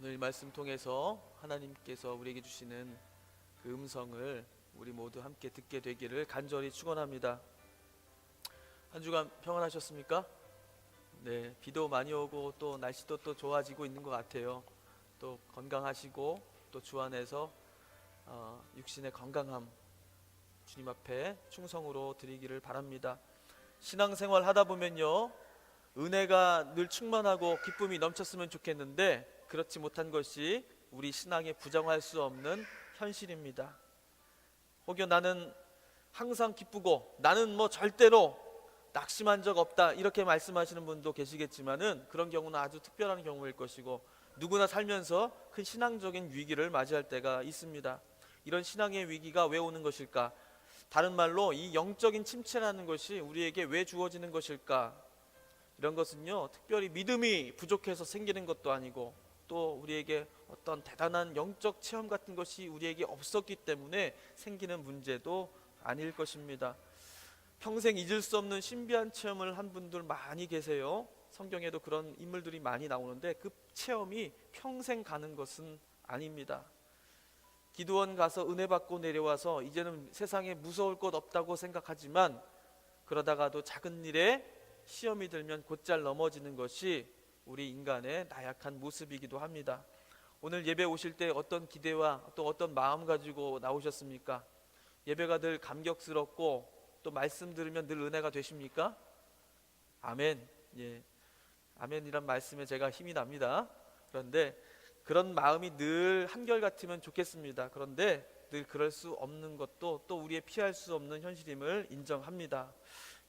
오늘 이 말씀 통해서 하나님께서 우리에게 주시는 그 음성을 우리 모두 함께 듣게 되기를 간절히 축원합니다. 한 주간 평안하셨습니까? 네, 비도 많이 오고 또 날씨도 또 좋아지고 있는 것 같아요. 또 건강하시고 또 주 안에서 육신의 건강함 주님 앞에 충성으로 드리기를 바랍니다. 신앙생활 하다 보면요, 은혜가 늘 충만하고 기쁨이 넘쳤으면 좋겠는데 그렇지 못한 것이 우리 신앙에 부정할 수 없는 현실입니다. 혹여 나는 항상 기쁘고 나는 절대로 낙심한 적 없다 이렇게 말씀하시는 분도 계시겠지만은 그런 경우는 아주 특별한 경우일 것이고 누구나 살면서 큰 신앙적인 위기를 맞이할 때가 있습니다. 이런 신앙의 위기가 왜 오는 것일까? 다른 말로 이 영적인 침체라는 것이 우리에게 왜 주어지는 것일까? 이런 것은요, 특별히 믿음이 부족해서 생기는 것도 아니고 또 우리에게 어떤 대단한 영적 체험 같은 것이 우리에게 없었기 때문에 생기는 문제도 아닐 것입니다. 평생 잊을 수 없는 신비한 체험을 한 분들 많이 계세요. 성경에도 그런 인물들이 많이 나오는데 그 체험이 평생 가는 것은 아닙니다. 기도원 가서 은혜 받고 내려와서 이제는 세상에 무서울 것 없다고 생각하지만 그러다가도 작은 일에 시험이 들면 곧잘 넘어지는 것이 우리 인간의 나약한 모습이기도 합니다. 오늘 예배 오실 때 어떤 기대와 또 어떤 마음 가지고 나오셨습니까? 예배가 늘 감격스럽고 또 말씀 들으면 늘 은혜가 되십니까? 아멘. 예, 아멘이란 말씀에 제가 힘이 납니다. 그런데 그런 마음이 늘 한결같으면 좋겠습니다. 그런데 늘 그럴 수 없는 것도 또 우리의 피할 수 없는 현실임을 인정합니다.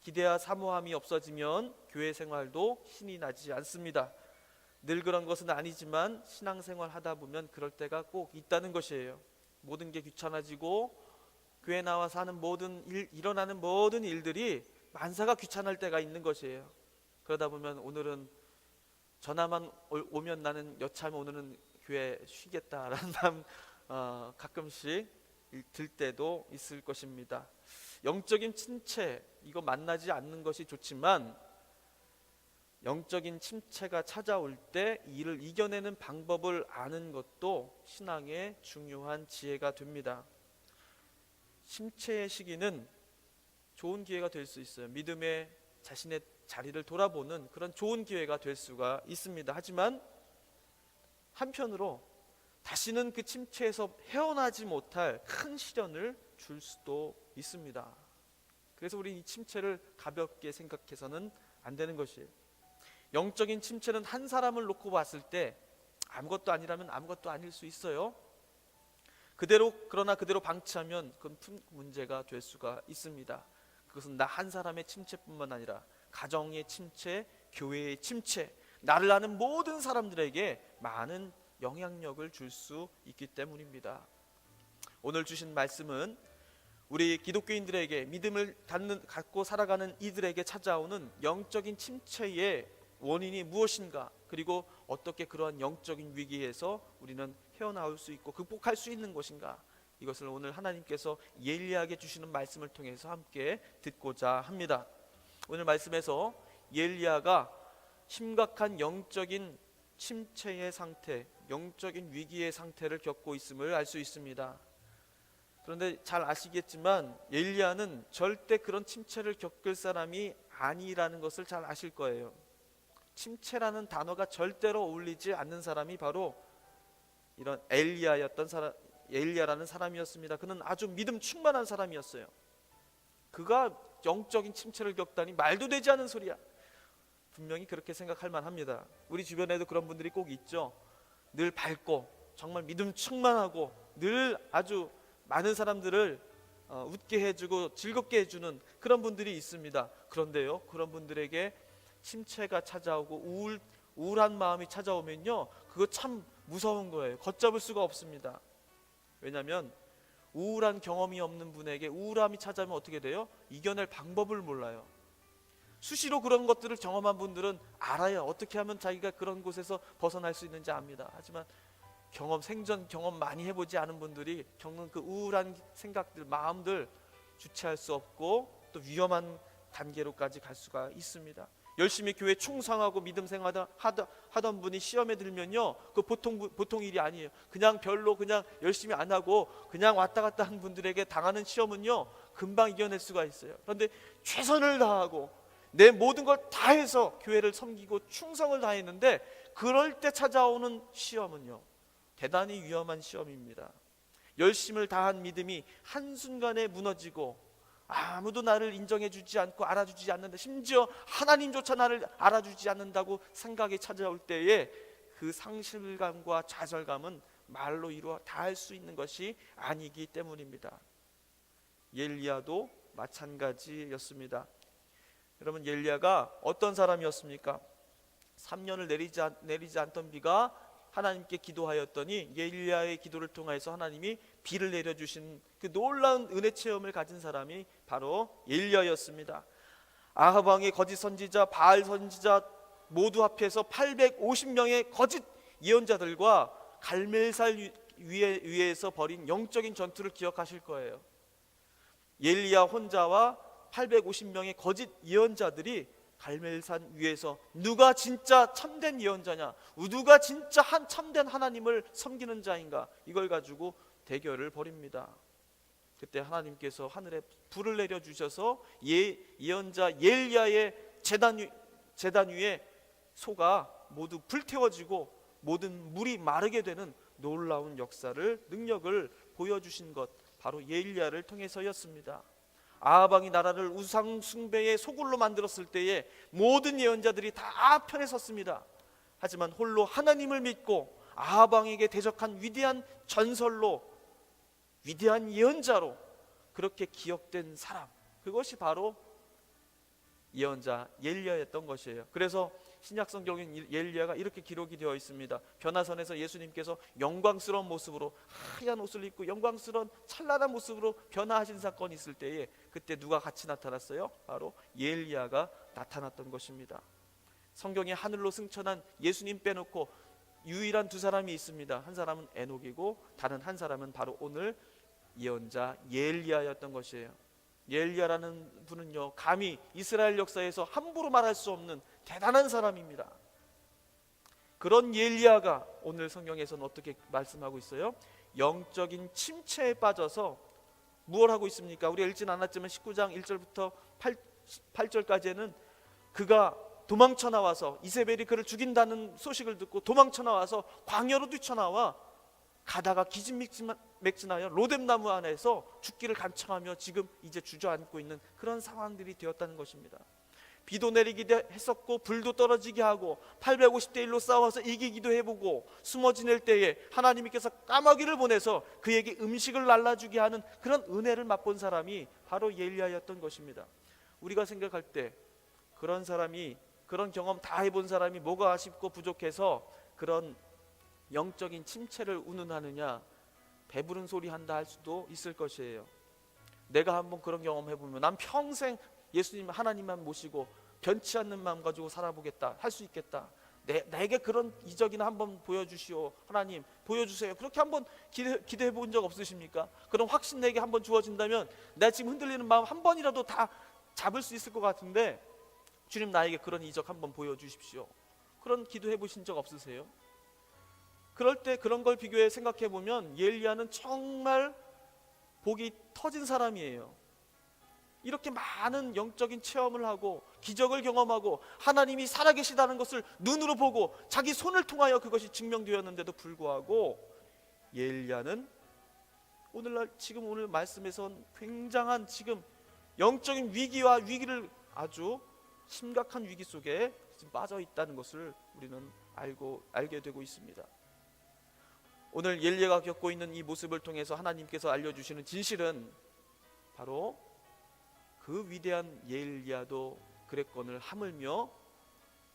기대와 사모함이 없어지면 교회 생활도 신이 나지 않습니다. 늘 그런 것은 아니지만 신앙생활 하다 보면 그럴 때가 꼭 있다는 것이에요. 모든 게 귀찮아지고 교회 나와서 하는 일어나는 모든 일들이 만사가 귀찮을 때가 있는 것이에요. 그러다 보면 오늘은 전화만 오면 나는 여차하면 오늘은 교회 쉬겠다라는 마음 가끔씩 들 때도 있을 것입니다. 영적인 침체, 이거 만나지 않는 것이 좋지만 영적인 침체가 찾아올 때 이를 이겨내는 방법을 아는 것도 신앙의 중요한 지혜가 됩니다. 침체의 시기는 좋은 기회가 될 수 있어요. 믿음의 자신의 자리를 돌아보는 그런 좋은 기회가 될 수가 있습니다. 하지만 한편으로 다시는 그 침체에서 헤어나지 못할 큰 시련을 줄 수도 있습니다. 그래서 우리 이 침체를 가볍게 생각해서는 안 되는 것이에요. 영적인 침체는 한 사람을 놓고 봤을 때 아무것도 아니라면 아무것도 아닐 수 있어요. 그러나 그대로 방치하면 그건 큰 문제가 될 수가 있습니다. 그것은 나 한 사람의 침체뿐만 아니라 가정의 침체, 교회의 침체, 나를 아는 모든 사람들에게 많은 영향력을 줄 수 있기 때문입니다. 오늘 주신 말씀은 우리 기독교인들에게 믿음을 갖고 살아가는 이들에게 찾아오는 영적인 침체의 원인이 무엇인가, 그리고 어떻게 그러한 영적인 위기에서 우리는 헤어나올 수 있고 극복할 수 있는 것인가, 이것을 오늘 하나님께서 예리하게 주시는 말씀을 통해서 함께 듣고자 합니다. 오늘 말씀에서 엘리야가 심각한 영적인 침체의 상태, 영적인 위기의 상태를 겪고 있음을 알 수 있습니다. 그런데 잘 아시겠지만 엘리야는 절대 그런 침체를 겪을 사람이 아니라는 것을 잘 아실 거예요. 침체라는 단어가 절대로 어울리지 않는 사람이 바로 이런 엘리야라는 사람이었습니다. 그는 아주 믿음 충만한 사람이었어요. 그가 영적인 침체를 겪다니 말도 되지 않은 소리야. 분명히 그렇게 생각할 만합니다. 우리 주변에도 그런 분들이 꼭 있죠. 늘 밝고 정말 믿음 충만하고 늘 아주 많은 사람들을 웃게 해주고 즐겁게 해주는 그런 분들이 있습니다. 그런데요, 그런 분들에게 침체가 찾아오고 우울한 마음이 찾아오면요, 그거 참 무서운 거예요. 걷잡을 수가 없습니다. 왜냐하면 우울한 경험이 없는 분에게 우울함이 찾아오면 어떻게 돼요? 이겨낼 방법을 몰라요. 수시로 그런 것들을 경험한 분들은 알아요. 어떻게 하면 자기가 그런 곳에서 벗어날 수 있는지 압니다. 하지만 생전 경험 많이 해보지 않은 분들이 겪는 그 우울한 생각들, 마음들 주체할 수 없고 또 위험한 단계로까지 갈 수가 있습니다. 열심히 교회 충성하고 믿음 생활하던 분이 시험에 들면요, 그 보통 일이 아니에요. 그냥 별로 그냥 열심히 안 하고 그냥 왔다 갔다 한 분들에게 당하는 시험은요, 금방 이겨낼 수가 있어요. 그런데 최선을 다하고 내 모든 걸 다해서 교회를 섬기고 충성을 다했는데, 그럴 때 찾아오는 시험은요, 대단히 위험한 시험입니다. 열심을 다한 믿음이 한순간에 무너지고, 아무도 나를 인정해 주지 않고 알아주지 않는다, 심지어 하나님조차 나를 알아주지 않는다고 생각이 찾아올 때에 그 상실감과 좌절감은 말로 이루어 다할 수 있는 것이 아니기 때문입니다. 엘리야도 마찬가지였습니다. 여러분, 엘리야가 어떤 사람이었습니까? 3년을 내리지 않던 비가 하나님께 기도하였더니 엘리야의 기도를 통해서 하나님이 비를 내려주신 그 놀라운 은혜 체험을 가진 사람이 바로 엘리야였습니다. 아합 왕의 거짓 선지자, 바알 선지자 모두 합해서 850명의 거짓 예언자들과 갈멜살 위에서 벌인 영적인 전투를 기억하실 거예요. 엘리야 혼자와 850명의 거짓 예언자들이 갈멜산 위에서 누가 진짜 참된 예언자냐, 누가 진짜 참된 하나님을 섬기는 자인가, 이걸 가지고 대결을 벌입니다. 그때 하나님께서 하늘에 불을 내려주셔서 예언자 엘리야의 제단 위에 소가 모두 불태워지고 모든 물이 마르게 되는 놀라운 역사를, 능력을 보여주신 것, 바로 엘리야를 통해서였습니다. 아합 왕이 나라를 우상 숭배의 소굴로 만들었을 때에 모든 예언자들이 다 편에 섰습니다. 하지만 홀로 하나님을 믿고 아합 왕에게 대적한 위대한 전설로, 위대한 예언자로 그렇게 기억된 사람, 그것이 바로 예언자 엘리야였던 것이에요. 그래서 신약 성경인 엘리야가 이렇게 기록이 되어 있습니다. 변화선에서 예수님께서 영광스러운 모습으로 하얀 옷을 입고 영광스러운 찬란한 모습으로 변화하신 사건이 있을 때에 그때 누가 같이 나타났어요? 바로 엘리야가 나타났던 것입니다. 성경에 하늘로 승천한 예수님 빼놓고 유일한 두 사람이 있습니다. 한 사람은 에녹이고 다른 한 사람은 바로 오늘 예언자 엘리야였던 것이에요. 엘리야라는 분은요, 감히 이스라엘 역사에서 함부로 말할 수 없는 대단한 사람입니다. 그런 엘리야가 오늘 성경에서는 어떻게 말씀하고 있어요? 영적인 침체에 빠져서 무엇 하고 있습니까? 우리가 읽진 않았지만 19장 1절부터 8절까지는 그가 도망쳐 나와서, 이세벨이 그를 죽인다는 소식을 듣고 도망쳐 나와서 광야로 뛰쳐나와 가다가 기진맥진하여 로뎀나무 안에서 죽기를 간청하며 지금 이제 주저앉고 있는 그런 상황들이 되었다는 것입니다. 비도 내리기도 했었고 불도 떨어지게 하고 850대 1로 싸워서 이기기도 해보고 숨어 지낼 때에 하나님께서 까마귀를 보내서 그에게 음식을 날라주게 하는 그런 은혜를 맛본 사람이 바로 엘리야였던 것입니다. 우리가 생각할 때 그런 사람이, 그런 경험 다 해본 사람이 뭐가 아쉽고 부족해서 그런 영적인 침체를 운운하느냐, 배부른 소리 한다 할 수도 있을 것이에요. 내가 한번 그런 경험 해보면 난 평생 예수님 하나님만 모시고 변치 않는 마음 가지고 살아보겠다, 할 수 있겠다. 내게 그런 이적이나 한번 보여주시오, 하나님 보여주세요. 그렇게 한번 기도해 본 적 없으십니까? 그런 확신 내게 한번 주어진다면 내가 지금 흔들리는 마음 한 번이라도 다 잡을 수 있을 것 같은데, 주님 나에게 그런 이적 한번 보여주십시오. 그런 기도해 보신 적 없으세요? 그럴 때 그런 걸 비교해 생각해 보면 엘리야는 정말 복이 터진 사람이에요. 이렇게 많은 영적인 체험을 하고 기적을 경험하고 하나님이 살아계시다는 것을 눈으로 보고 자기 손을 통하여 그것이 증명되었는데도 불구하고 엘리야는 오늘날 지금 오늘 말씀에서 굉장한 지금 영적인 위기와 위기를, 아주 심각한 위기 속에 지금 빠져 있다는 것을 우리는 알게 되고 있습니다. 오늘 엘리야가 겪고 있는 이 모습을 통해서 하나님께서 알려주시는 진실은 바로 그 위대한 엘리야도 그랬거늘 하물며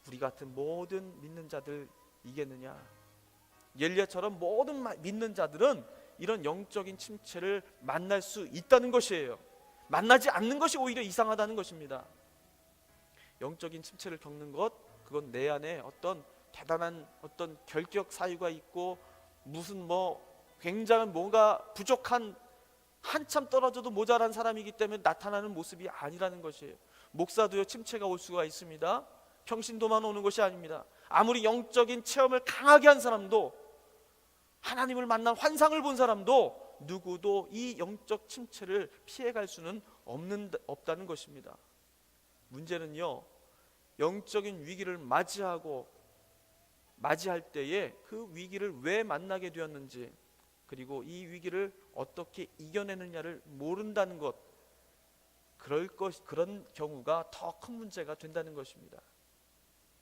우리 같은 모든 믿는 자들 이겠느냐. 엘리야처럼 모든 믿는 자들은 이런 영적인 침체를 만날 수 있다는 것이에요. 만나지 않는 것이 오히려 이상하다는 것입니다. 영적인 침체를 겪는 것, 그건 내 안에 어떤 대단한 어떤 결격 사유가 있고 무슨 굉장한 뭔가 부족한, 한참 떨어져도 모자란 사람이기 때문에 나타나는 모습이 아니라는 것이에요. 목사도요 침체가 올 수가 있습니다. 평신도만 오는 것이 아닙니다. 아무리 영적인 체험을 강하게 한 사람도, 하나님을 만난 환상을 본 사람도 누구도 이 영적 침체를 피해갈 수는 없다는 것입니다. 문제는요, 영적인 위기를 맞이할 때에 그 위기를 왜 만나게 되었는지, 그리고 이 위기를 어떻게 이겨내느냐를 모른다는 것, 그런 경우가 더 큰 문제가 된다는 것입니다.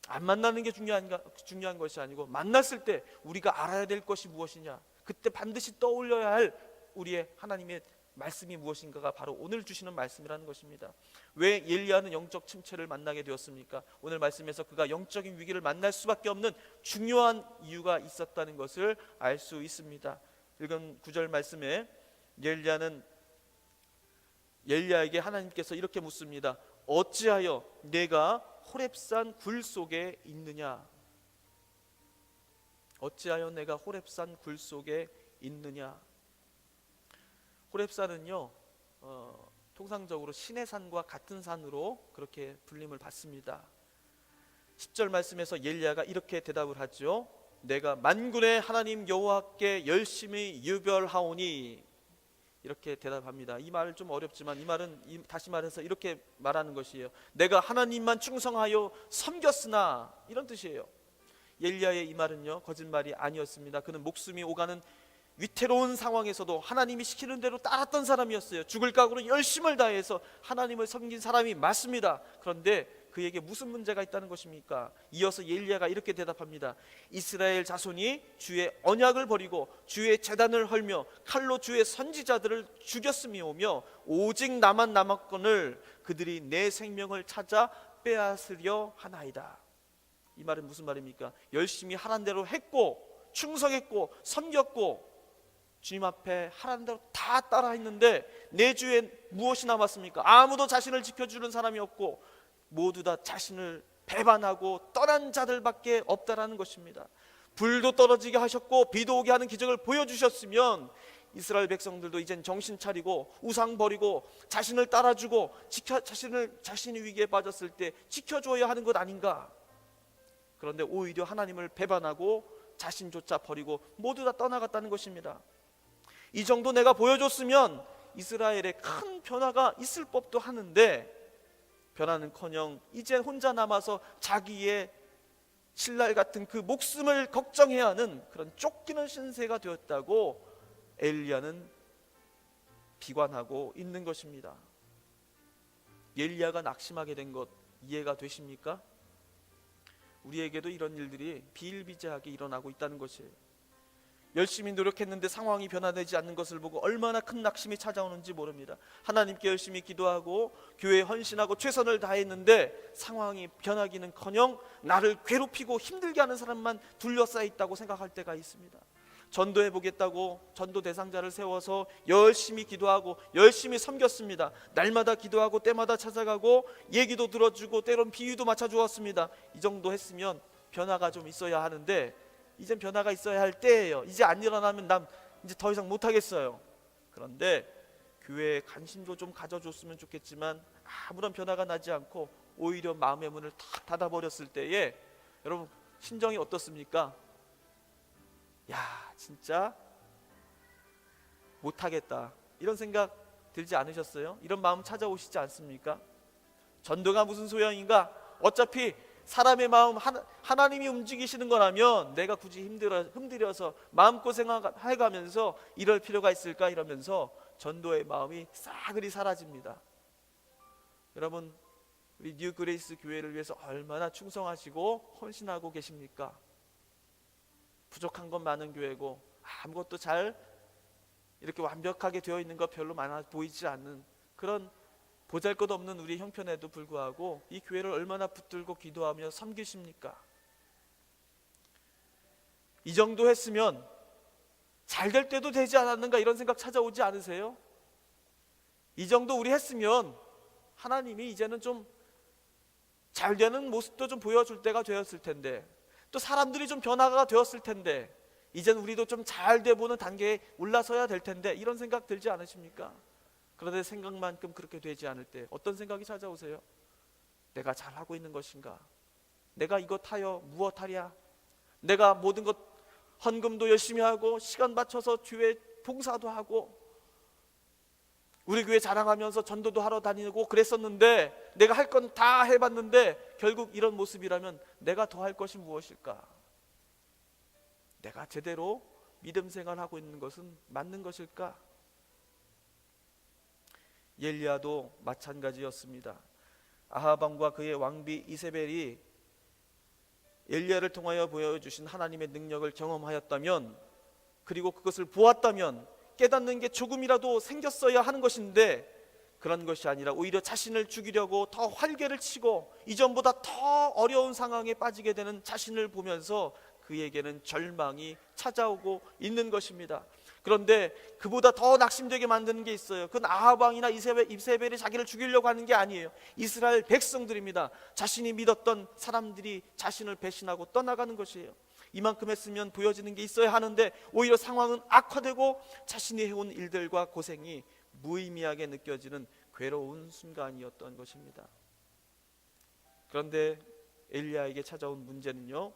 안 만나는 게 중요한 것이 아니고, 만났을 때 우리가 알아야 될 것이 무엇이냐, 그때 반드시 떠올려야 할 우리의 하나님의 말씀이 무엇인가가 바로 오늘 주시는 말씀이라는 것입니다. 왜 엘리야는 영적 침체를 만나게 되었습니까? 오늘 말씀에서 그가 영적인 위기를 만날 수밖에 없는 중요한 이유가 있었다는 것을 알 수 있습니다. 읽은 9절 말씀에 엘리야에게 하나님께서 이렇게 묻습니다. 어찌하여 내가 호렙산 굴 속에 있느냐? 어찌하여 내가 호렙산 굴 속에 있느냐? 호렙산은요, 통상적으로 신의 산과 같은 산으로 그렇게 불림을 받습니다. 10절 말씀에서 엘리야가 이렇게 대답을 하죠. 내가 만군의 하나님 여호와께 열심히 유별하오니, 이렇게 대답합니다. 이 말은 좀 어렵지만, 이 말은 다시 말해서 이렇게 말하는 것이에요. 내가 하나님만 충성하여 섬겼으나, 이런 뜻이에요. 엘리야의 이 말은요, 거짓말이 아니었습니다. 그는 목숨이 오가는 위태로운 상황에서도 하나님이 시키는 대로 따랐던 사람이었어요. 죽을 각오로 열심을 다해서 하나님을 섬긴 사람이 맞습니다. 그런데 그에게 무슨 문제가 있다는 것입니까? 이어서 엘리야가 이렇게 대답합니다. 이스라엘 자손이 주의 언약을 버리고 주의 제단을 헐며 칼로 주의 선지자들을 죽였음이오며 오직 나만 남았거늘 그들이 내 생명을 찾아 빼앗으려 하나이다. 이 말은 무슨 말입니까? 열심히 하란 대로 했고 충성했고 섬겼고 주님 앞에 하라는 대로 다 따라했는데 내 주에 무엇이 남았습니까? 아무도 자신을 지켜주는 사람이 없고 모두 다 자신을 배반하고 떠난 자들밖에 없다라는 것입니다. 불도 떨어지게 하셨고 비도 오게 하는 기적을 보여주셨으면 이스라엘 백성들도 이젠 정신 차리고 우상 버리고 자신을 따라주고 자신이 위기에 빠졌을 때 지켜줘야 하는 것 아닌가? 그런데 오히려 하나님을 배반하고 자신조차 버리고 모두 다 떠나갔다는 것입니다. 이 정도 내가 보여줬으면 이스라엘에 큰 변화가 있을 법도 하는데 변화는커녕 이제 혼자 남아서 자기의 신랄 같은 그 목숨을 걱정해야 하는 그런 쫓기는 신세가 되었다고 엘리야는 비관하고 있는 것입니다. 엘리야가 낙심하게 된 것 이해가 되십니까? 우리에게도 이런 일들이 비일비재하게 일어나고 있다는 것이에요. 열심히 노력했는데 상황이 변화되지 않는 것을 보고 얼마나 큰 낙심이 찾아오는지 모릅니다. 하나님께 열심히 기도하고 교회에 헌신하고 최선을 다했는데 상황이 변하기는커녕 나를 괴롭히고 힘들게 하는 사람만 둘러싸여 있다고 생각할 때가 있습니다. 전도해보겠다고 전도 대상자를 세워서 열심히 기도하고 열심히 섬겼습니다. 날마다 기도하고 때마다 찾아가고 얘기도 들어주고 때론 비유도 맞춰주었습니다. 이 정도 했으면 변화가 좀 있어야 하는데 이젠 변화가 있어야 할 때예요. 이제 안 일어나면 난 이제 더 이상 못하겠어요. 그런데 교회에 관심도 좀 가져줬으면 좋겠지만 아무런 변화가 나지 않고 오히려 마음의 문을 탁 닫아버렸을 때에 여러분 심정이 어떻습니까? 야, 진짜 못하겠다 이런 생각 들지 않으셨어요? 이런 마음 찾아오시지 않습니까? 전도가 무슨 소용인가? 어차피 사람의 마음 하나님이 움직이시는 거라면 내가 굳이 힘들여서 마음고생해가면서 이럴 필요가 있을까? 이러면서 전도의 마음이 싸그리 사라집니다. 여러분 우리 뉴 그레이스 교회를 위해서 얼마나 충성하시고 헌신하고 계십니까? 부족한 건 많은 교회고 아무것도 잘 이렇게 완벽하게 되어 있는 것 별로 많아 보이지 않는 그런 보잘것없는 우리 형편에도 불구하고 이 교회를 얼마나 붙들고 기도하며 섬기십니까? 이 정도 했으면 잘 될 때도 되지 않았는가 이런 생각 찾아오지 않으세요? 이 정도 우리 했으면 하나님이 이제는 좀 잘 되는 모습도 좀 보여줄 때가 되었을 텐데 또 사람들이 좀 변화가 되었을 텐데 이제는 우리도 좀 잘 돼보는 단계에 올라서야 될 텐데 이런 생각 들지 않으십니까? 그런데 생각만큼 그렇게 되지 않을 때 어떤 생각이 찾아오세요? 내가 잘하고 있는 것인가? 내가 이것하여 무엇하랴? 내가 모든 것 헌금도 열심히 하고 시간 맞춰서 교회 봉사도 하고 우리 교회 자랑하면서 전도도 하러 다니고 그랬었는데, 내가 할 건 다 해봤는데 결국 이런 모습이라면 내가 더 할 것이 무엇일까? 내가 제대로 믿음 생활하고 있는 것은 맞는 것일까? 엘리야도 마찬가지였습니다. 아합 왕과 그의 왕비 이세벨이 엘리야를 통하여 보여주신 하나님의 능력을 경험하였다면, 그리고 그것을 보았다면 깨닫는 게 조금이라도 생겼어야 하는 것인데, 그런 것이 아니라 오히려 자신을 죽이려고 더 활개를 치고 이전보다 더 어려운 상황에 빠지게 되는 자신을 보면서 그에게는 절망이 찾아오고 있는 것입니다. 그런데 그보다 더 낙심되게 만드는 게 있어요. 그건 아합 왕이나 이세벨이 자기를 죽이려고 하는 게 아니에요. 이스라엘 백성들입니다. 자신이 믿었던 사람들이 자신을 배신하고 떠나가는 것이에요. 이만큼 했으면 보여지는 게 있어야 하는데 오히려 상황은 악화되고 자신이 해온 일들과 고생이 무의미하게 느껴지는 괴로운 순간이었던 것입니다. 그런데 엘리야에게 찾아온 문제는요,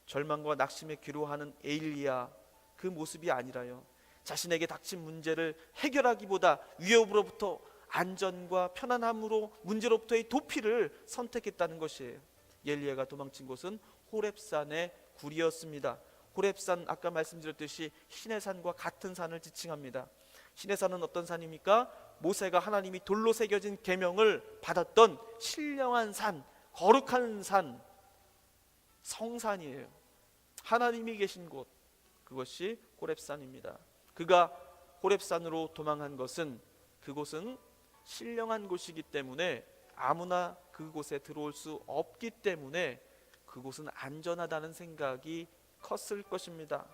절망과 낙심에 기로하는 엘리야 그 모습이 아니라요, 자신에게 닥친 문제를 해결하기보다 위협으로부터 안전과 편안함으로 문제로부터의 도피를 선택했다는 것이에요. 엘리야가 도망친 곳은 호렙산의 굴이었습니다. 호렙산, 아까 말씀드렸듯이 신의 산과 같은 산을 지칭합니다. 신의 산은 어떤 산입니까? 모세가 하나님이 돌로 새겨진 계명을 받았던 신령한 산, 거룩한 산, 성산이에요. 하나님이 계신 곳, 그것이 호렙산입니다. 그가 호렙산으로 도망한 것은, 그곳은 신령한 곳이기 때문에 아무나 그곳에 들어올 수 없기 때문에 그곳은 안전하다는 생각이 컸을 것입니다.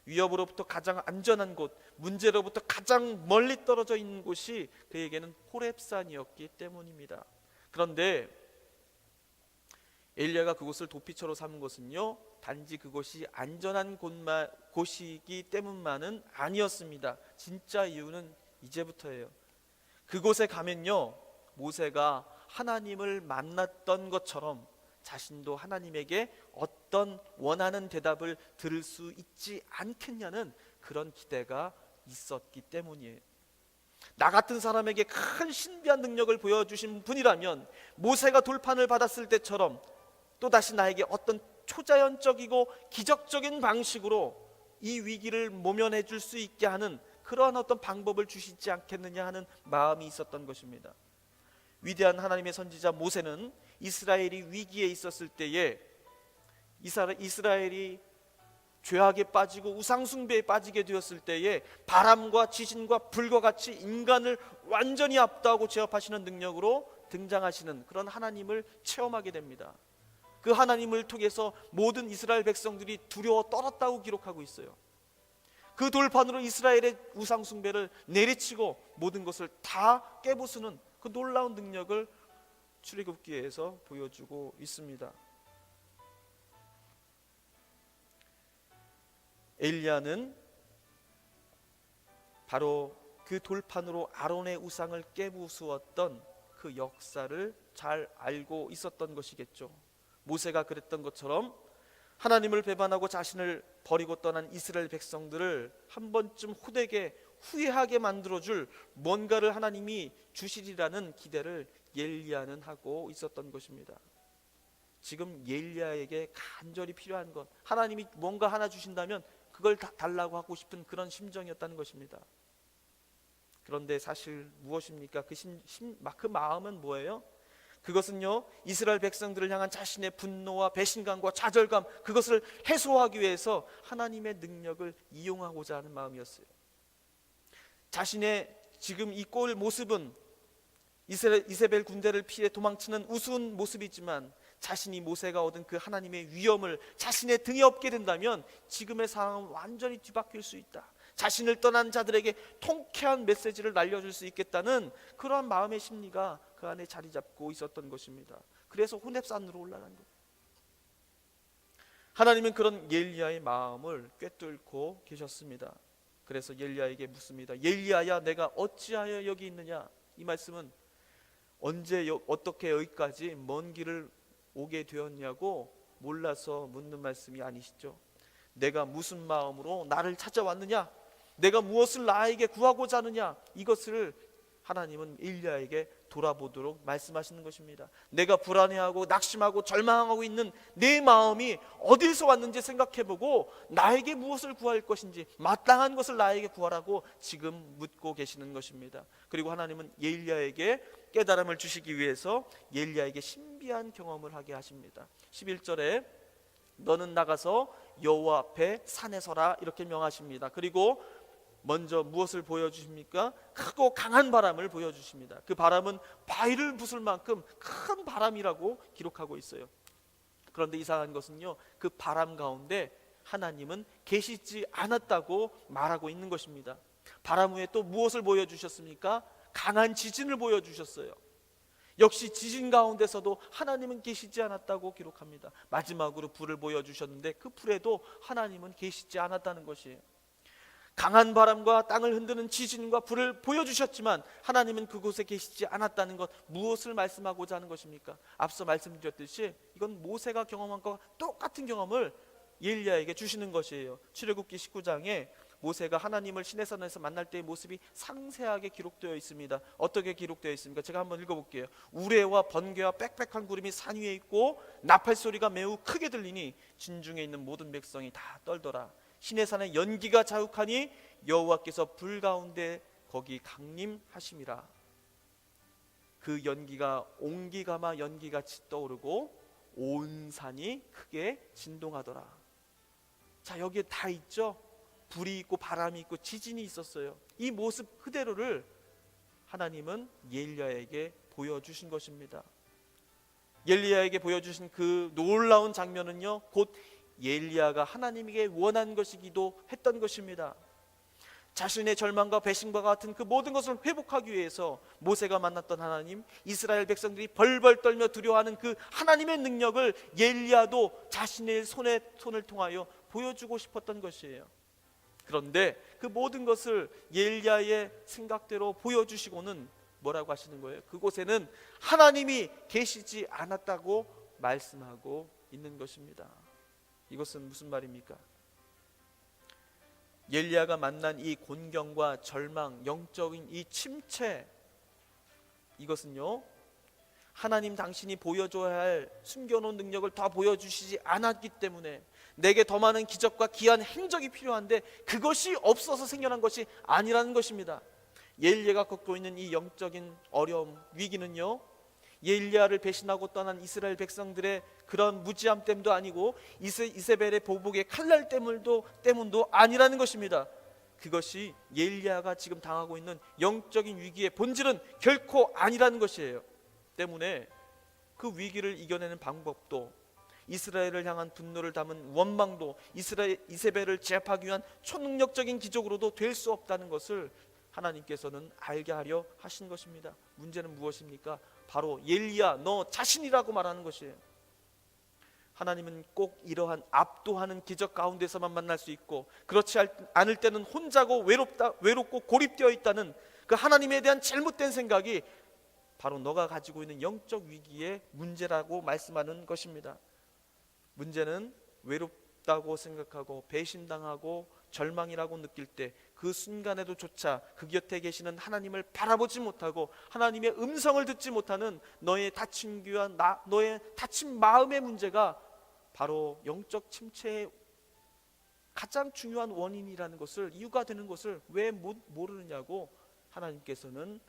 위협으로부터 가장 안전한 곳, 문제로부터 가장 멀리 떨어져 있는 곳이 그에게는 호렙산이었기 때문입니다. 그런데 엘리야가 그곳을 도피처로 삼은 것은요, 단지 그곳이 안전한 곳이기 때문만은 아니었습니다. 진짜 이유는 이제부터예요. 그곳에 가면요, 모세가 하나님을 만났던 것처럼 자신도 하나님에게 어떤 원하는 대답을 들을 수 있지 않겠냐는 그런 기대가 있었기 때문이에요. 나 같은 사람에게 큰 신비한 능력을 보여주신 분이라면 모세가 돌판을 받았을 때처럼 또다시 나에게 어떤 초자연적이고 기적적인 방식으로 이 위기를 모면해 줄 수 있게 하는 그러한 어떤 방법을 주시지 않겠느냐 하는 마음이 있었던 것입니다. 위대한 하나님의 선지자 모세는 이스라엘이 위기에 있었을 때에, 이스라엘이 죄악에 빠지고 우상숭배에 빠지게 되었을 때에 바람과 지진과 불과 같이 인간을 완전히 압도하고 제압하시는 능력으로 등장하시는 그런 하나님을 체험하게 됩니다. 그 하나님을 통해서 모든 이스라엘 백성들이 두려워 떨었다고 기록하고 있어요. 그 돌판으로 이스라엘의 우상숭배를 내리치고 모든 것을 다 깨부수는 그 놀라운 능력을 출애굽기에서 보여주고 있습니다. 엘리야는 바로 그 돌판으로 아론의 우상을 깨부수었던 그 역사를 잘 알고 있었던 것이겠죠. 모세가 그랬던 것처럼 하나님을 배반하고 자신을 버리고 떠난 이스라엘 백성들을 한 번쯤 호되게 후회하게 만들어줄 뭔가를 하나님이 주시리라는 기대를 엘리야는 하고 있었던 것입니다. 지금 엘리야에게 간절히 필요한 것, 하나님이 뭔가 하나 주신다면 그걸 다 달라고 하고 싶은 그런 심정이었다는 것입니다. 그런데 사실 무엇입니까? 그 마음은 뭐예요? 그것은요, 이스라엘 백성들을 향한 자신의 분노와 배신감과 좌절감, 그것을 해소하기 위해서 하나님의 능력을 이용하고자 하는 마음이었어요. 자신의 지금 이 꼴 모습은 이세벨 군대를 피해 도망치는 우스운 모습이지만, 자신이 모세가 얻은 그 하나님의 위엄을 자신의 등에 업게 된다면 지금의 상황은 완전히 뒤바뀔 수 있다. 자신을 떠난 자들에게 통쾌한 메시지를 날려줄 수 있겠다는 그러한 마음의 심리가 그 안에 자리 잡고 있었던 것입니다. 그래서 호렙산으로 올라간 것. 하나님은 그런 엘리야의 마음을 꿰뚫고 계셨습니다. 그래서 엘리야에게 묻습니다. 엘리야야, 내가 어찌하여 여기 있느냐? 이 말씀은 언제 어떻게 여기까지 먼 길을 오게 되었냐고 몰라서 묻는 말씀이 아니시죠? 내가 무슨 마음으로 나를 찾아왔느냐, 내가 무엇을 나에게 구하고자 하느냐, 이것을 하나님은 엘리야에게 돌아보도록 말씀하시는 것입니다. 내가 불안해하고 낙심하고 절망하고 있는 내 마음이 어디서 왔는지 생각해보고 나에게 무엇을 구할 것인지 마땅한 것을 나에게 구하라고 지금 묻고 계시는 것입니다. 그리고 하나님은 엘리야에게 깨달음을 주시기 위해서 엘리야에게 신비한 경험을 하게 하십니다. 11절에 너는 나가서 여호와 앞에 산에 서라 이렇게 명하십니다. 그리고 먼저 무엇을 보여주십니까? 크고 강한 바람을 보여주십니다. 그 바람은 바위를 부술 만큼 큰 바람이라고 기록하고 있어요. 그런데 이상한 것은요, 그 바람 가운데 하나님은 계시지 않았다고 말하고 있는 것입니다. 바람 후에 또 무엇을 보여주셨습니까? 강한 지진을 보여주셨어요. 역시 지진 가운데서도 하나님은 계시지 않았다고 기록합니다. 마지막으로 불을 보여주셨는데 그 불에도 하나님은 계시지 않았다는 것이에요. 강한 바람과 땅을 흔드는 지진과 불을 보여주셨지만 하나님은 그곳에 계시지 않았다는 것, 무엇을 말씀하고자 하는 것입니까? 앞서 말씀드렸듯이 이건 모세가 경험한 것과 똑같은 경험을 엘리야에게 주시는 것이에요. 출애굽기 19장에 모세가 하나님을 시내산에서 만날 때의 모습이 상세하게 기록되어 있습니다. 어떻게 기록되어 있습니까? 제가 한번 읽어볼게요. 우레와 번개와 빽빽한 구름이 산 위에 있고 나팔 소리가 매우 크게 들리니 진중에 있는 모든 백성이 다 떨더라. 시내산에 연기가 자욱하니 여호와께서 불 가운데 거기 강림하심이라. 그 연기가 옹기가마 연기같이 떠오르고 온 산이 크게 진동하더라. 자, 여기에 다 있죠. 불이 있고 바람이 있고 지진이 있었어요. 이 모습 그대로를 하나님은 엘리야에게 보여주신 것입니다. 엘리야에게 보여주신 그 놀라운 장면은요, 곧 엘리야가 하나님에게 원한 것이기도 했던 것입니다. 자신의 절망과 배신과 같은 그 모든 것을 회복하기 위해서 모세가 만났던 하나님, 이스라엘 백성들이 벌벌 떨며 두려워하는 그 하나님의 능력을 엘리야도 자신의 손을 통하여 보여주고 싶었던 것이에요. 그런데 그 모든 것을 엘리야의 생각대로 보여주시고는 뭐라고 하시는 거예요? 그곳에는 하나님이 계시지 않았다고 말씀하고 있는 것입니다. 이것은 무슨 말입니까? 엘리야가 만난 이 곤경과 절망, 영적인 이 침체, 이것은요, 하나님 당신이 보여줘야 할 숨겨놓은 능력을 더 보여주시지 않았기 때문에 내게 더 많은 기적과 귀한 행적이 필요한데 그것이 없어서 생겨난 것이 아니라는 것입니다. 엘리야가 겪고 있는 이 영적인 어려움, 위기는요, 엘리야를 배신하고 떠난 이스라엘 백성들의 그런 무지함 때문도 아니고 이세벨의 보복의 칼날 때문도 아니라는 것입니다. 그것이 엘리야가 지금 당하고 있는 영적인 위기의 본질은 결코 아니라는 것이에요. 때문에 그 위기를 이겨내는 방법도, 이스라엘을 향한 분노를 담은 원망도, 이세벨을 제압하기 위한 초능력적인 기적으로도 될 수 없다는 것을 하나님께서는 알게 하려 하신 것입니다. 문제는 무엇입니까? 바로 엘리야 너 자신이라고 말하는 것이에요. 하나님은 꼭 이러한 압도하는 기적 가운데서만 만날 수 있고, 그렇지 않을 때는 혼자고 외롭고 고립되어 있다는 그 하나님에 대한 잘못된 생각이 바로 너가 가지고 있는 영적 위기의 문제라고 말씀하는 것입니다. 문제는 외롭다고 생각하고 배신당하고 절망이라고 느낄 때 그 순간에도 조차 그 곁에 계시는 하나님을 바라보지 못하고 하나님의 음성을 듣지 못하는 너의 다친 귀와 너의 다친 마음의 문제가 바로 영적 침체의 가장 중요한 원인이라는 것을, 이유가 되는 것을 왜 모르느냐고 하나님께서는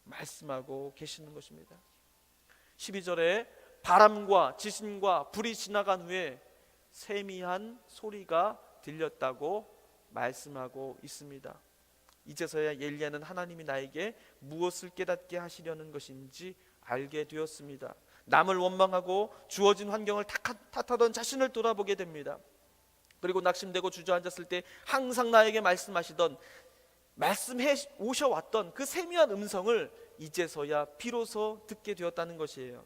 말씀하고 계시는 것입니다. 12절에 바람과 지진과 불이 지나간 후에 세미한 소리가 들렸다고 말씀하고 있습니다. 이제서야 엘리야는 하나님이 나에게 무엇을 깨닫게 하시려는 것인지 알게 되었습니다. 남을 원망하고 주어진 환경을 탓하던 자신을 돌아보게 됩니다. 그리고 낙심되고 주저앉았을 때 항상 나에게 말씀해 오셔왔던 그 세미한 음성을 이제서야 비로소 듣게 되었다는 것이에요.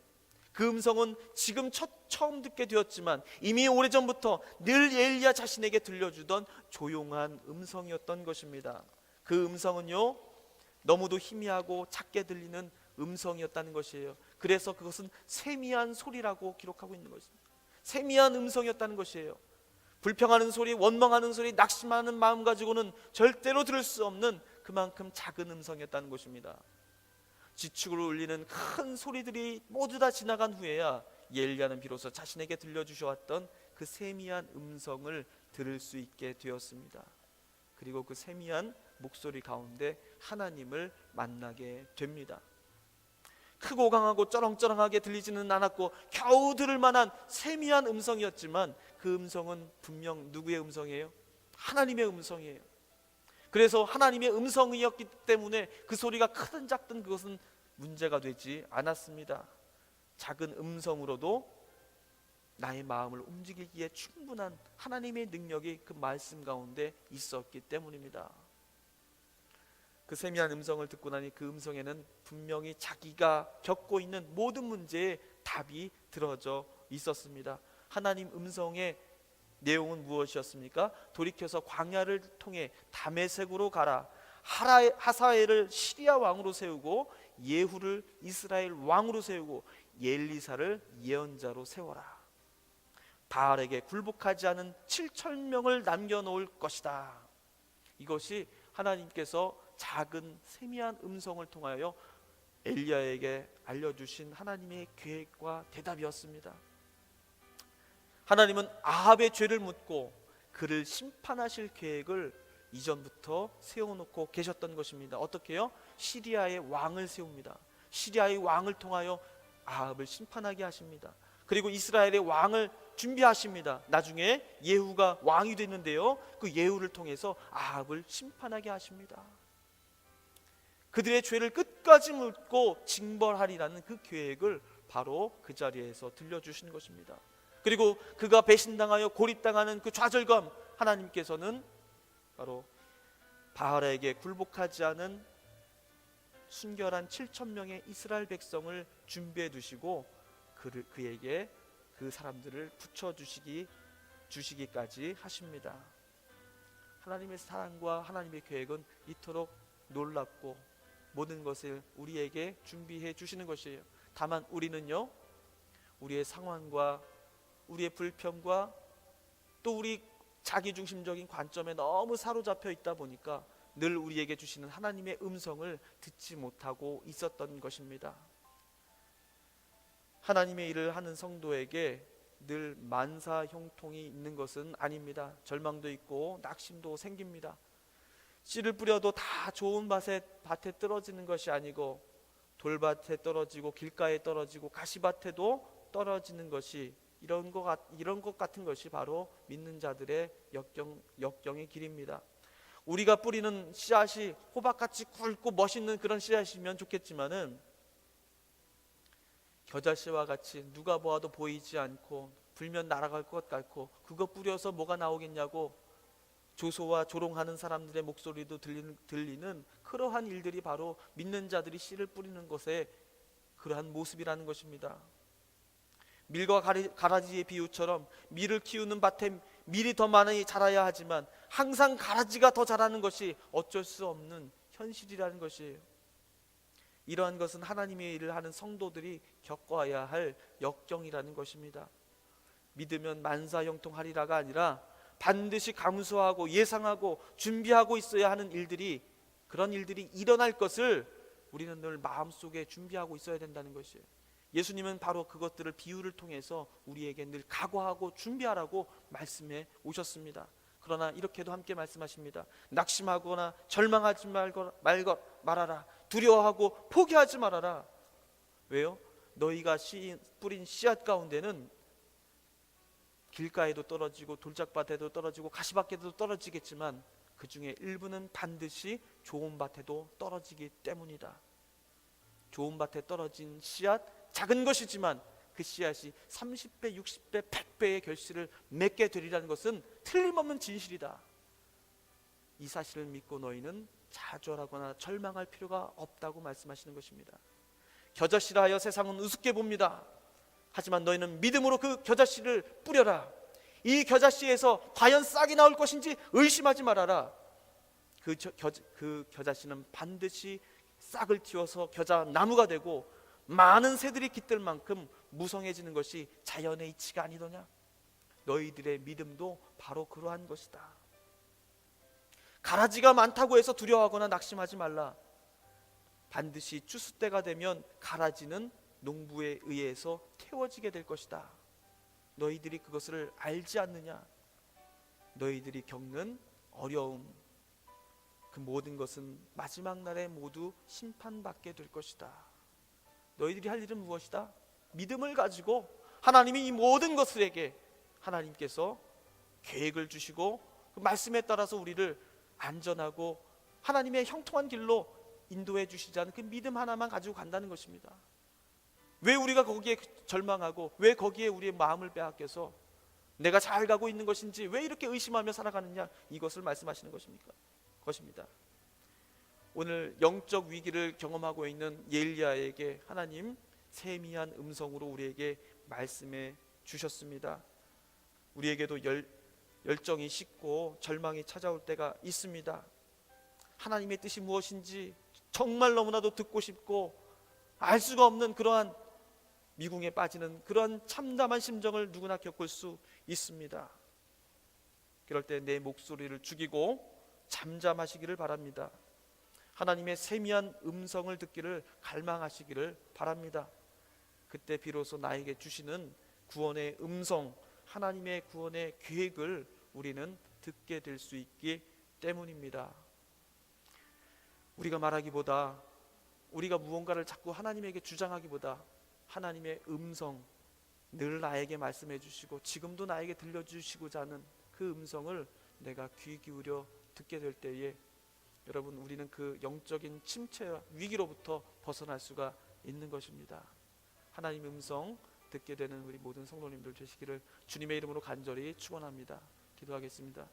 그 음성은 지금 처음 듣게 되었지만 이미 오래전부터 늘 엘리야 자신에게 들려주던 조용한 음성이었던 것입니다. 그 음성은요, 너무도 희미하고 작게 들리는 음성이었다는 것이에요. 그래서 그것은 세미한 소리라고 기록하고 있는 것입니다. 세미한 음성이었다는 것이에요. 불평하는 소리, 원망하는 소리, 낙심하는 마음 가지고는 절대로 들을 수 없는 그만큼 작은 음성이었다는 것입니다. 지축을 울리는 큰 소리들이 모두 다 지나간 후에야 엘리야는 비로소 자신에게 들려주셔왔던 그 세미한 음성을 들을 수 있게 되었습니다. 그리고 그 세미한 목소리 가운데 하나님을 만나게 됩니다. 크고 강하고 쩌렁쩌렁하게 들리지는 않았고 겨우 들을 만한 세미한 음성이었지만 그 음성은 분명 누구의 음성이에요? 하나님의 음성이에요. 그래서 하나님의 음성이었기 때문에 그 소리가 크든 작든 그것은 문제가 되지 않았습니다. 작은 음성으로도 나의 마음을 움직이기에 충분한 하나님의 능력이 그 말씀 가운데 있었기 때문입니다. 그 세미한 음성을 듣고 나니 그 음성에는 분명히 자기가 겪고 있는 모든 문제에 답이 들어져 있었습니다. 하나님 음성의 내용은 무엇이었습니까? 돌이켜서 광야를 통해 다메섹으로 가라. 하사엘을 시리아 왕으로 세우고 예후를 이스라엘 왕으로 세우고 엘리사를 예언자로 세워라. 바알에게 굴복하지 않은 7,000명을 남겨놓을 것이다. 이것이 하나님께서 작은 세미한 음성을 통하여 엘리야에게 알려주신 하나님의 계획과 대답이었습니다. 하나님은 아합의 죄를 묻고 그를 심판하실 계획을 이전부터 세워놓고 계셨던 것입니다. 어떻게요? 시리아의 왕을 세웁니다. 시리아의 왕을 통하여 아합을 심판하게 하십니다. 그리고 이스라엘의 왕을 준비하십니다. 나중에 예후가 왕이 됐는데요, 그 예후를 통해서 아합을 심판하게 하십니다. 그들의 죄를 끝까지 묻고 징벌하리라는 그 계획을 바로 그 자리에서 들려주신 것입니다. 그리고 그가 배신당하여 고립당하는 그 좌절감, 하나님께서는 바로 바알에게 굴복하지 않은 순결한 7,000명의 이스라엘 백성을 준비해 두시고 그에게 그 사람들을 주시기까지 하십니다. 하나님의 사랑과 하나님의 계획은 이토록 놀랍고 모든 것을 우리에게 준비해 주시는 것이에요. 다만 우리는요, 우리의 상황과 우리의 불평과 또 우리 자기중심적인 관점에 너무 사로잡혀 있다 보니까 늘 우리에게 주시는 하나님의 음성을 듣지 못하고 있었던 것입니다. 하나님의 일을 하는 성도에게 늘 만사형통이 있는 것은 아닙니다. 절망도 있고 낙심도 생깁니다. 씨를 뿌려도 다 좋은 밭에 떨어지는 것이 아니고 돌밭에 떨어지고 길가에 떨어지고 가시밭에도 떨어지는 것이 이런 것 같은 것이 바로 믿는 자들의 역경의 길입니다. 우리가 뿌리는 씨앗이 호박같이 굵고 멋있는 그런 씨앗이면 좋겠지만은 겨자씨와 같이 누가 보아도 보이지 않고 불면 날아갈 것 같고 그거 뿌려서 뭐가 나오겠냐고 조소와 조롱하는 사람들의 목소리도 들리는 그러한 일들이 바로 믿는 자들이 씨를 뿌리는 것의 그러한 모습이라는 것입니다. 밀과 가라지의 비유처럼 밀을 키우는 밭에 밀이 더 많이 자라야 하지만 항상 가라지가 더 자라는 것이 어쩔 수 없는 현실이라는 것이에요. 이러한 것은 하나님의 일을 하는 성도들이 겪어야 할 역경이라는 것입니다. 믿으면 만사형통하리라가 아니라 반드시 감수하고 예상하고 준비하고 있어야 하는 일들이, 그런 일들이 일어날 것을 우리는 늘 마음속에 준비하고 있어야 된다는 것이에요. 예수님은 바로 그것들을 비유를 통해서 우리에게 늘 각오하고 준비하라고 말씀해 오셨습니다. 그러나 이렇게도 함께 말씀하십니다. 낙심하거나 절망하지 말아라. 두려워하고 포기하지 말아라. 왜요? 너희가 뿌린 씨앗 가운데는 길가에도 떨어지고 돌짝밭에도 떨어지고 가시밭에도 떨어지겠지만 그 중에 일부는 반드시 좋은 밭에도 떨어지기 때문이다. 좋은 밭에 떨어진 씨앗, 작은 것이지만 그 씨앗이 30배, 60배, 100배의 결실을 맺게 되리라는 것은 틀림없는 진실이다. 이 사실을 믿고 너희는 좌절하거나 절망할 필요가 없다고 말씀하시는 것입니다. 겨자씨라 하여 세상은 우습게 봅니다. 하지만 너희는 믿음으로 그 겨자씨를 뿌려라. 이 겨자씨에서 과연 싹이 나올 것인지 의심하지 말아라. 그 겨자씨는 반드시 싹을 틔워서 겨자 나무가 되고 많은 새들이 깃들 만큼 무성해지는 것이 자연의 이치가 아니더냐. 너희들의 믿음도 바로 그러한 것이다. 가라지가 많다고 해서 두려워하거나 낙심하지 말라. 반드시 추수 때가 되면 가라지는 농부에 의해서 태워지게 될 것이다. 너희들이 그것을 알지 않느냐. 너희들이 겪는 어려움, 그 모든 것은 마지막 날에 모두 심판받게 될 것이다. 너희들이 할 일은 무엇이다? 믿음을 가지고 하나님이 이 모든 것들에게 하나님께서 계획을 주시고 그 말씀에 따라서 우리를 안전하고 하나님의 형통한 길로 인도해 주시자는 그 믿음 하나만 가지고 간다는 것입니다. 왜 우리가 거기에 절망하고 왜 거기에 우리의 마음을 빼앗겨서 내가 잘 가고 있는 것인지 왜 이렇게 의심하며 살아가느냐, 이것을 말씀하시는 것입니다. 오늘 영적 위기를 경험하고 있는 예일야에게 하나님 세미한 음성으로 우리에게 말씀해 주셨습니다. 우리에게도 열정이 식고 절망이 찾아올 때가 있습니다. 하나님의 뜻이 무엇인지 정말 너무나도 듣고 싶고 알 수가 없는 그러한 미궁에 빠지는 그러한 참담한 심정을 누구나 겪을 수 있습니다. 그럴 때 내 목소리를 죽이고 잠잠하시기를 바랍니다. 하나님의 세미한 음성을 듣기를 갈망하시기를 바랍니다. 그때 비로소 나에게 주시는 구원의 음성, 하나님의 구원의 계획을 우리는 듣게 될 수 있기 때문입니다. 우리가 말하기보다, 우리가 무언가를 자꾸 하나님에게 주장하기보다 하나님의 음성, 늘 나에게 말씀해 주시고 지금도 나에게 들려주시고자 하는 그 음성을 내가 귀 기울여 듣게 될 때에 여러분, 우리는 그 영적인 침체와 위기로부터 벗어날 수가 있는 것입니다. 하나님의 음성 듣게 되는 우리 모든 성도님들 되시기를 주님의 이름으로 간절히 축원합니다. 기도하겠습니다.